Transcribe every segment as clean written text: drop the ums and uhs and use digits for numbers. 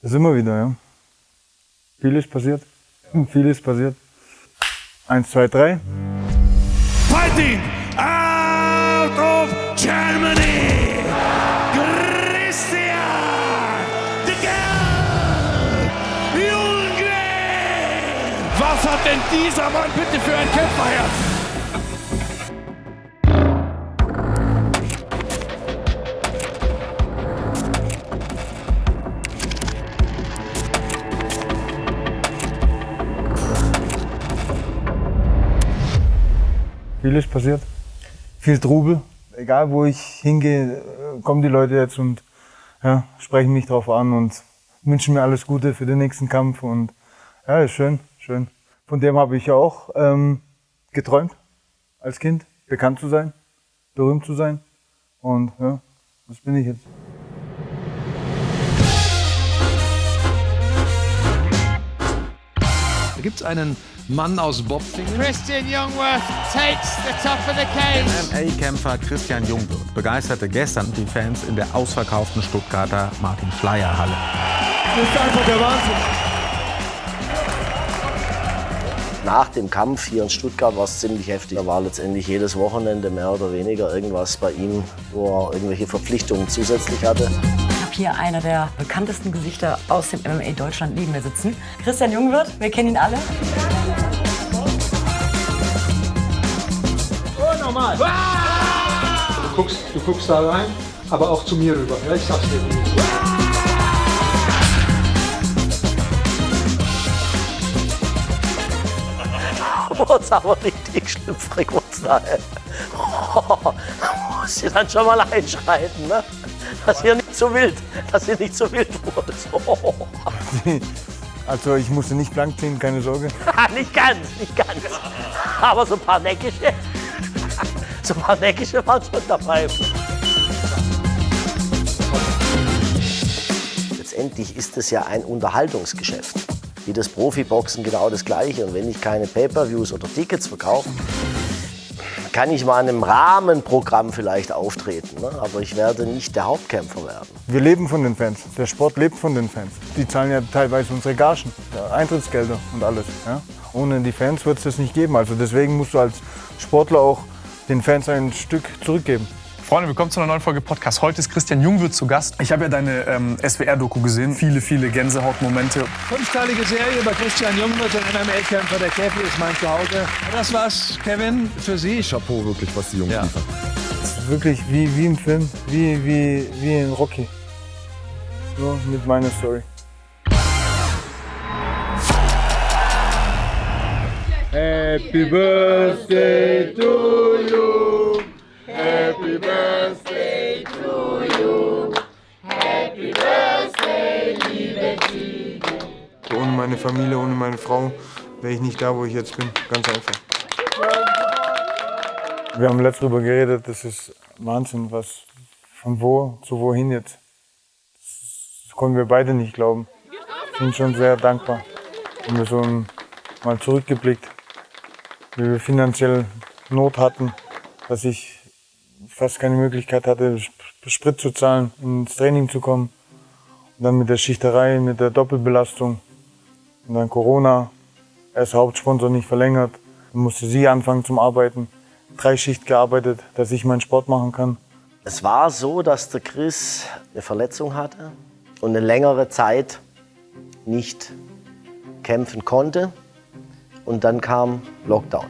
Das ist immer wieder, ja. Vieles passiert. Vieles passiert. 1, 2, 3. Fighting out of Germany, Christian de Junge! Was hat denn dieser Mann bitte für ein Kämpferherz? Vieles passiert. Viel Trubel. Egal wo ich hingehe, kommen die Leute jetzt und ja, sprechen mich drauf an und wünschen mir alles Gute für den nächsten Kampf. Und ja, ist schön, schön. Von dem habe ich ja auch geträumt, als Kind, bekannt zu sein, berühmt zu sein. Und ja, das bin ich jetzt. Da gibt es einen Mann aus Bobfingen. Christian Jungwirth takes the top of the cage. MMA-Kämpfer Christian Jungwirth begeisterte gestern die Fans in der ausverkauften Stuttgarter Martin-Schleyer-Halle. Das ist einfach der Wahnsinn. Nach dem Kampf hier in Stuttgart war es ziemlich heftig. Da war letztendlich jedes Wochenende mehr oder weniger irgendwas bei ihm, wo er irgendwelche Verpflichtungen zusätzlich hatte. Ich habe hier einer der bekanntesten Gesichter aus dem MMA Deutschland neben mir sitzen. Christian Jungwirth, wir kennen ihn alle. Oh, normal. Du guckst da rein, aber auch zu mir rüber. Ja, ich sag's dir. Wurd's aber richtig schlüpfrig, wurd's da. Muss sie dann schon mal einschreiten, ne? Dass ihr nicht so wild wurde. Also ich musste nicht blank ziehen, keine Sorge. Nicht ganz. Aber so ein paar Neckische waren schon dabei. Letztendlich ist es ja ein Unterhaltungsgeschäft. Wie das Profiboxen genau das Gleiche. Und wenn ich keine Pay-per-Views oder Tickets verkaufe, kann ich mal in einem Rahmenprogramm vielleicht auftreten. Ne? Aber ich werde nicht der Hauptkämpfer werden. Wir leben von den Fans. Der Sport lebt von den Fans. Die zahlen ja teilweise unsere Gagen, Eintrittsgelder und alles. Ja? Ohne die Fans wird es das nicht geben. Also deswegen musst du als Sportler auch den Fans ein Stück zurückgeben. Freunde, willkommen zu einer neuen Folge Podcast. Heute ist Christian Jungwirth zu Gast. Ich habe ja deine SWR-Doku gesehen. Viele Gänsehautmomente. 5-teilige Serie über Christian Jungwirth, ein MMA-Kämpfer. Der Käfig ist mein Zuhause. Das war's, Kevin, für Sie. Chapeau, wirklich, was die Jungs liefern. Es ist wirklich wie im Film, wie in Rocky. So mit meiner Story. Happy Birthday to you. Happy Birthday to you. Happy Birthday, liebe Tine. Ohne meine Familie, ohne meine Frau wäre ich nicht da, wo ich jetzt bin. Ganz einfach. Wir haben letztes darüber geredet, das ist Wahnsinn, was von wo zu wohin jetzt. Das konnten wir beide nicht glauben. Ich bin schon sehr dankbar. Haben wir so mal zurückgeblickt, wie wir finanziell Not hatten, dass ich fast keine Möglichkeit hatte, Sprit zu zahlen, ins Training zu kommen. Und dann mit der Schichterei, mit der Doppelbelastung. Und dann Corona, erst Hauptsponsor nicht verlängert. Dann musste sie anfangen zum Arbeiten. 3 Schichten gearbeitet, dass ich meinen Sport machen kann. Es war so, dass der Chris eine Verletzung hatte und eine längere Zeit nicht kämpfen konnte. Und dann kam Lockdown.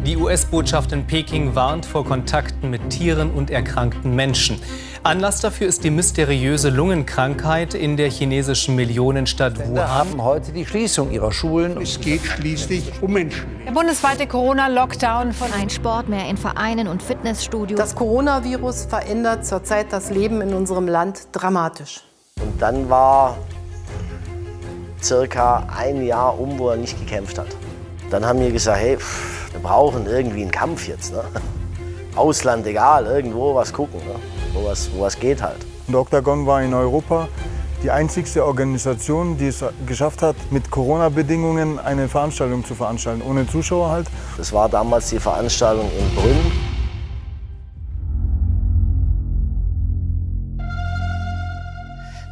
Die US-Botschaft in Peking warnt vor Kontakten mit Tieren und erkrankten Menschen. Anlass dafür ist die mysteriöse Lungenkrankheit in der chinesischen Millionenstadt Wuhan. Wir haben heute die Schließung ihrer Schulen. Es geht schließlich um Menschen. Der bundesweite Corona-Lockdown von Kein Sport mehr in Vereinen und Fitnessstudios. Das Coronavirus verändert zurzeit das Leben in unserem Land dramatisch. Und dann war circa ein Jahr wo er nicht gekämpft hat. Dann haben wir gesagt, hey, wir brauchen irgendwie einen Kampf jetzt. Ne? Ausland, egal, irgendwo was gucken, ne? wo was geht halt. Und Octagon war in Europa die einzigste Organisation, die es geschafft hat, mit Corona-Bedingungen eine Veranstaltung zu veranstalten, ohne Zuschauer halt. Das war damals die Veranstaltung in Brünn.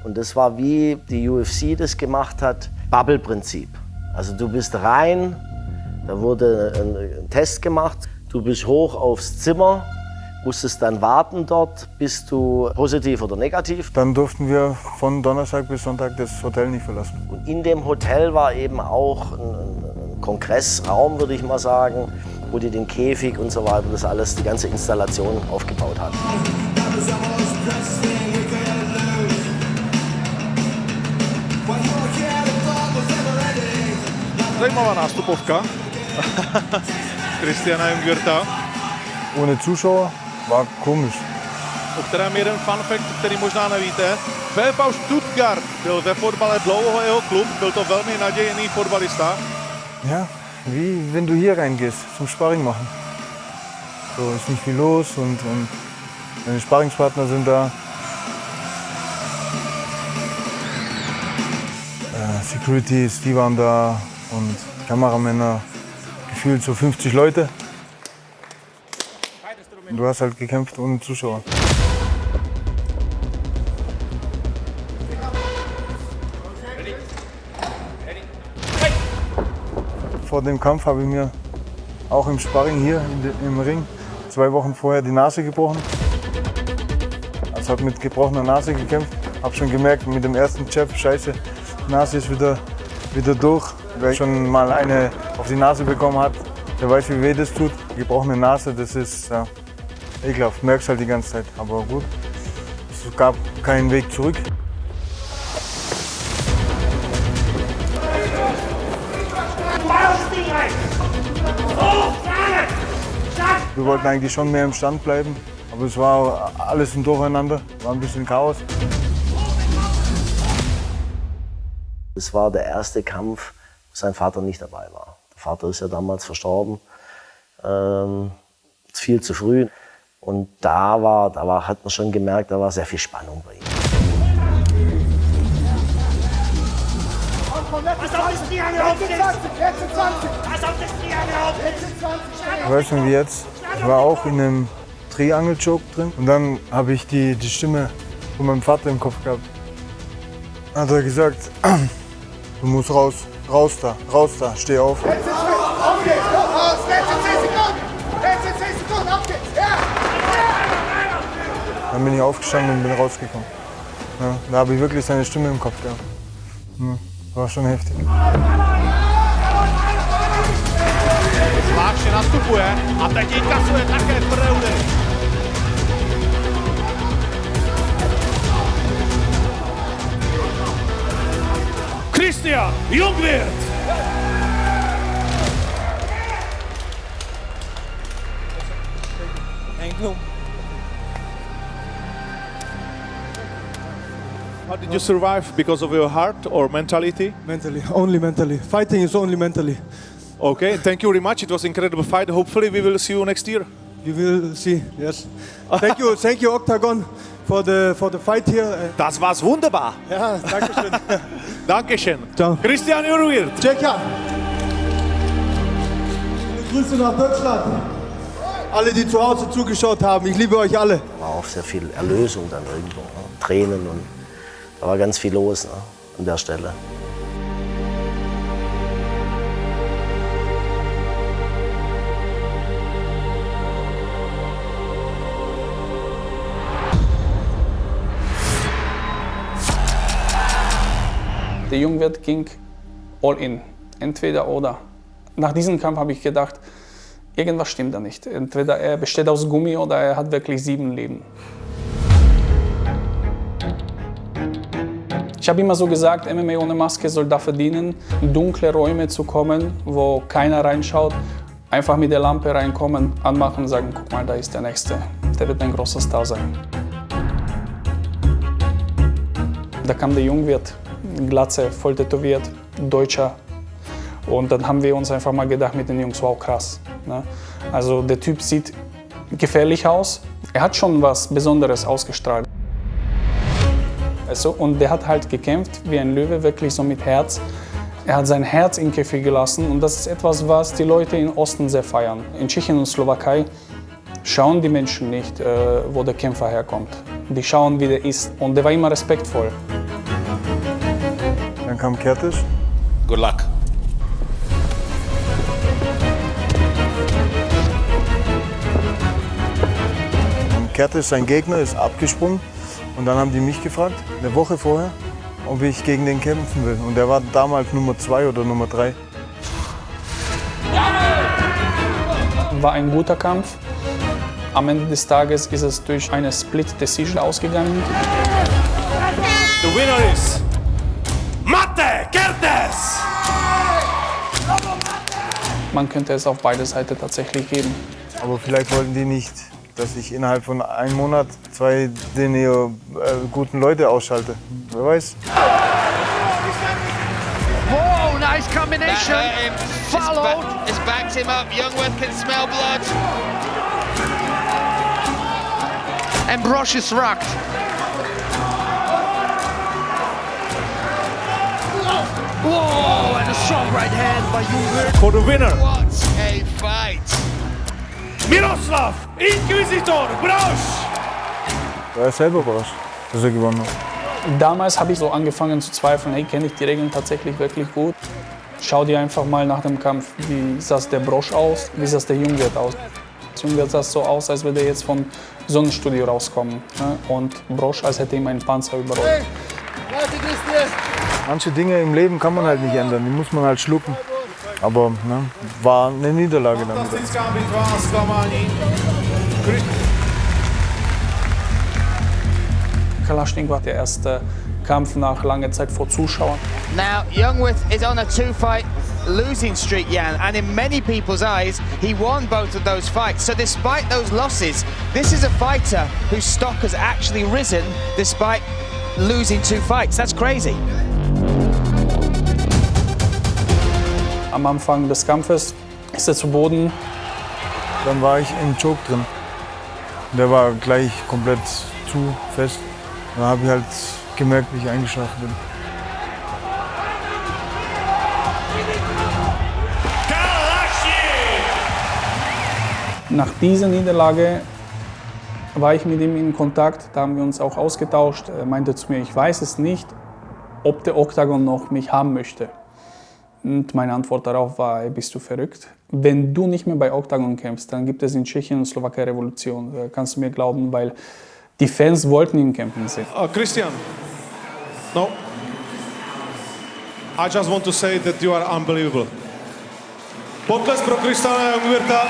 Und das war, wie die UFC das gemacht hat, Bubble-Prinzip. Also du bist rein, da wurde ein Test gemacht, du bist hoch aufs Zimmer, musstest dann warten dort, bist du positiv oder negativ. Dann durften wir von Donnerstag bis Sonntag das Hotel nicht verlassen. Und in dem Hotel war eben auch ein Kongressraum, würde ich mal sagen, wo die den Käfig und so weiter, das alles, die ganze Installation aufgebaut hat. Zajímavá nástupovka Christiana Jungwirta. Ohne Zuschauer war komisch. O kterém jeden fun fact, který možná nevíte. VfB Stuttgart byl ve fotbale dlouho jeho klub, byl to velmi nadějný fotbalista. Ja, wie wenn du hier reingehst, zum Sparring machen. So ist nicht viel los und deine Sparringspartner sind da. Securities, die waren da und Kameramänner, gefühlt so 50 Leute. Und du hast halt gekämpft ohne Zuschauer. Vor dem Kampf habe ich mir auch im Sparring hier im Ring 2 Wochen vorher die Nase gebrochen. Also habe mit gebrochener Nase gekämpft. Habe schon gemerkt mit dem ersten Jab, scheiße, die Nase ist wieder durch. Wer schon mal eine auf die Nase bekommen hat, der weiß, wie weh das tut. Gebrochene Nase, das ist ja, ekelhaft, merkst halt die ganze Zeit. Aber gut, es gab keinen Weg zurück. Wir wollten eigentlich schon mehr im Stand bleiben, aber es war alles ein Durcheinander, war ein bisschen Chaos. Es war der erste Kampf, wo sein Vater nicht dabei war. Der Vater ist ja damals verstorben, viel zu früh. Und da hat man schon gemerkt, da war sehr viel Spannung bei ihm. Ich weiß nicht wie jetzt, ich war auch in einem Triangle-Choke drin und dann habe ich die Stimme von meinem Vater im Kopf gehabt. Dann hat er gesagt, du musst raus da, steh auf. Dann bin ich aufgestanden und bin rausgekommen. Ja, da habe ich wirklich seine Stimme im Kopf gehabt. Ja, war schon heftig. Zvláštně nastupuje a teď inkasuje také tvrdé údery. Christian Jungwirth! How did you survive? Because of your heart or mentality? Mentally, only mentally. Fighting is only mentally. Okay, thank you very much. It was an incredible fight. Hopefully we will see you next year. You will see, yes. Thank you Octagon for the fight here. Das war's wunderbar. Ja, danke schön. Dankeschön. Ciao. Christian Jungwirth. Tschechia. Grüße nach Deutschland. Alle, die zu Hause zugeschaut haben, ich liebe euch alle. Da war auch sehr viel Erlösung dann irgendwo, ne? Tränen und da war ganz viel los, ne? An der Stelle. Der Jungwirth ging all in, entweder oder. Nach diesem Kampf habe ich gedacht, irgendwas stimmt da nicht. Entweder er besteht aus Gummi oder er hat wirklich 7 Leben. Ich habe immer so gesagt, MMA ohne Maske soll dafür dienen, in dunkle Räume zu kommen, wo keiner reinschaut. Einfach mit der Lampe reinkommen, anmachen und sagen, guck mal, da ist der Nächste. Der wird ein großer Star sein. Da kam der Jungwirth, Glatze, voll tätowiert, Deutscher. Und dann haben wir uns einfach mal gedacht mit den Jungs, wow, krass. Ne? Also der Typ sieht gefährlich aus. Er hat schon was Besonderes ausgestrahlt. Also, und der hat halt gekämpft wie ein Löwe, wirklich so mit Herz. Er hat sein Herz in den Käfig gelassen und das ist etwas, was die Leute im Osten sehr feiern. In Tschechien und Slowakei schauen die Menschen nicht, wo der Kämpfer herkommt. Die schauen, wie der ist. Und der war immer respektvoll. Dann kam Kertész. Good luck. Kertész, sein Gegner, ist abgesprungen. Und dann haben die mich gefragt, eine Woche vorher, ob ich gegen den kämpfen will. Und der war damals Nummer 2 oder Nummer 3. War ein guter Kampf. Am Ende des Tages ist es durch eine Split Decision ausgegangen. The winner is Máté Kertész! Man könnte es auf beide Seiten tatsächlich geben. Aber vielleicht wollten die nicht, dass ich innerhalb von einem Monat 2 der guten Leute ausschalte. Wer weiß. Whoa, nice combination. Followed. It's backed him up. Youngworth can smell blood. And Brosch is rocked. Whoa, and a strong right hand by Youngworth. For the winner, What a fight. Miroslav Inquisitor Brosch! Er ist selber überrascht, dass er gewonnen hat. Damals habe ich so angefangen zu zweifeln, hey, kenne ich die Regeln tatsächlich wirklich gut? Schau dir einfach mal nach dem Kampf, wie sah der Brosch aus, wie sah der Jungwirth aus. Jungwirth sah so aus, als würde er jetzt vom Sonnenstudio rauskommen. Ne? Und Brosch, als hätte ihm ein Panzer überrollt. Manche Dinge im Leben kann man halt nicht ändern, die muss man halt schlucken. Aber ne, war eine Niederlage damit. Kalaschnik war der erste Kampf nach langer Zeit vor Zuschauern. Now, Youngworth is on a 2-fight losing streak, Jan, and in many people's eyes, he won both of those fights. So despite those losses, this is a fighter whose stock has actually risen despite losing 2 fights. That's crazy. Am Anfang des Kampfes ist er zu Boden. Dann war ich im Choke drin. Der war gleich komplett zu fest. Da habe ich halt gemerkt, wie ich eingeschlafen bin. Nach dieser Niederlage war ich mit ihm in Kontakt, da haben wir uns auch ausgetauscht. Er meinte zu mir, ich weiß es nicht, ob der Oktagon noch mich haben möchte. Und meine Antwort darauf war, ey, bist du verrückt? Wenn du nicht mehr bei Oktagon kämpfst, dann gibt es in Tschechien und Slowakei Revolution. Da kannst du mir glauben, weil die Fans wollten ihn kämpfen sehen. Christian, no. I just want to say that you are unbelievable. Potlesk pro Kristiana Jungwirtha.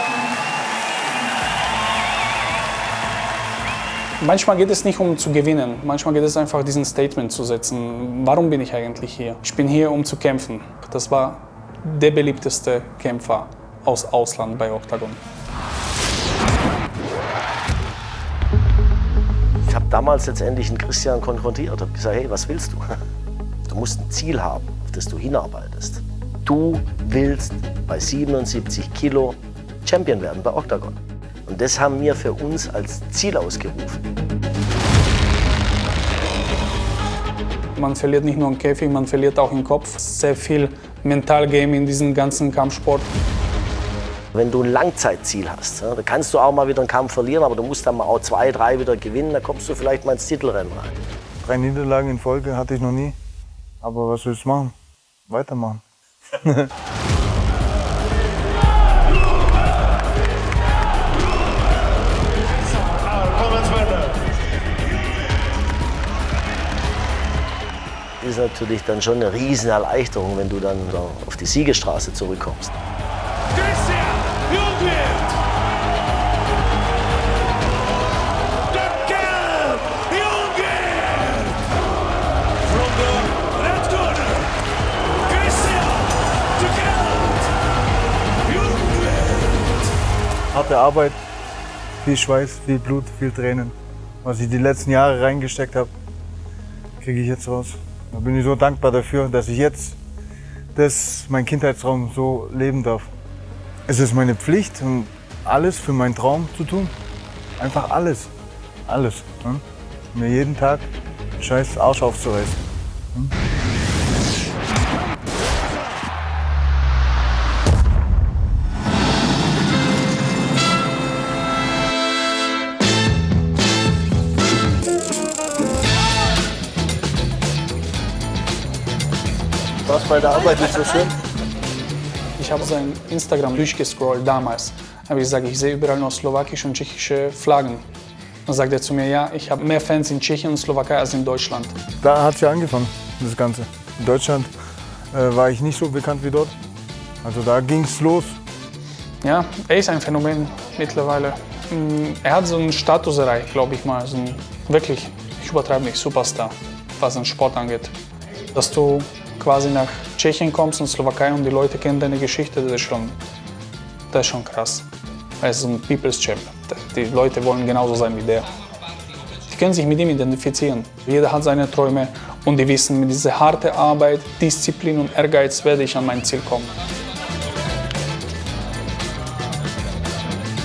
Manchmal geht es nicht um zu gewinnen, manchmal geht es einfach, diesen Statement zu setzen. Warum bin ich eigentlich hier? Ich bin hier, um zu kämpfen. Das war der beliebteste Kämpfer aus Ausland bei Oktagon. Ich habe damals letztendlich einen Christian konfrontiert und gesagt, hey, was willst du? Du musst ein Ziel haben, auf das du hinarbeitest. Du willst bei 77 Kilo Champion werden bei Oktagon. Und das haben wir für uns als Ziel ausgerufen. Man verliert nicht nur im Käfig, man verliert auch im Kopf. Sehr viel Mentalgame in diesem ganzen Kampfsport. Wenn du ein Langzeitziel hast, da kannst du auch mal wieder einen Kampf verlieren, aber du musst dann mal auch 2, 3 wieder gewinnen, dann kommst du vielleicht mal ins Titelrennen rein. 3 Niederlagen in Folge hatte ich noch nie. Aber was willst du machen? Weitermachen. Das ist natürlich dann schon eine riesen Erleichterung, wenn du dann so auf die Siegesstraße zurückkommst. Harte Arbeit, viel Schweiß, viel Blut, viel Tränen. Was ich die letzten Jahre reingesteckt habe, kriege ich jetzt raus. Da bin ich so dankbar dafür, dass ich jetzt mein Kindheitstraum so leben darf. Es ist meine Pflicht, alles für meinen Traum zu tun. Einfach alles. Alles. Ne? Mir jeden Tag den scheiß Arsch aufzureißen. Ne? Was bei der Arbeit nicht so schön? Ich habe sein Instagram durchgescrollt damals. Habe ich gesagt, ich sehe überall noch slowakische und tschechische Flaggen. Dann sagt er zu mir, ja, ich habe mehr Fans in Tschechien und Slowakei als in Deutschland. Da hat es ja angefangen, das Ganze. In Deutschland war ich nicht so bekannt wie dort. Also da ging es los. Ja, er ist ein Phänomen mittlerweile. Er hat so einen Status erreicht, glaube ich mal. So ein, wirklich, ich übertreibe nicht, Superstar, was den Sport angeht. Dass du quasi nach Tschechien kommst und Slowakei und die Leute kennen deine Geschichte, das ist schon krass. Er ist so ein People's Champ. Die Leute wollen genauso sein wie der. Die können sich mit ihm identifizieren. Jeder hat seine Träume und die wissen, mit dieser harten Arbeit, Disziplin und Ehrgeiz werde ich an mein Ziel kommen.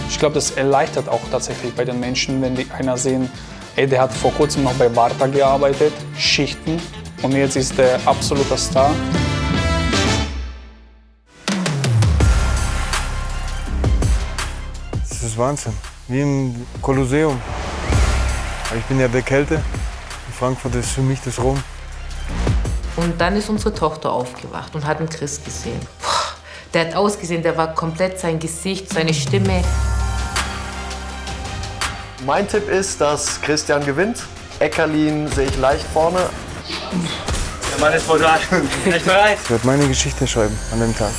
Ich glaube, das erleichtert auch tatsächlich bei den Menschen, wenn die einer sehen, ey, der hat vor kurzem noch bei Warta gearbeitet, Schichten, und jetzt ist der absoluter Star. Das ist Wahnsinn, wie im Kolosseum. Ich bin ja der Kälte. Frankfurt ist für mich das Rom. Und dann ist unsere Tochter aufgewacht und hat einen Chris gesehen. Der hat ausgesehen, der war komplett sein Gesicht, seine Stimme. Mein Tipp ist, dass Christian gewinnt. Eckerlin sehe ich leicht vorne. Der Mann ist voll da. Echt bereit? Ich werde meine Geschichte schreiben an dem Tag.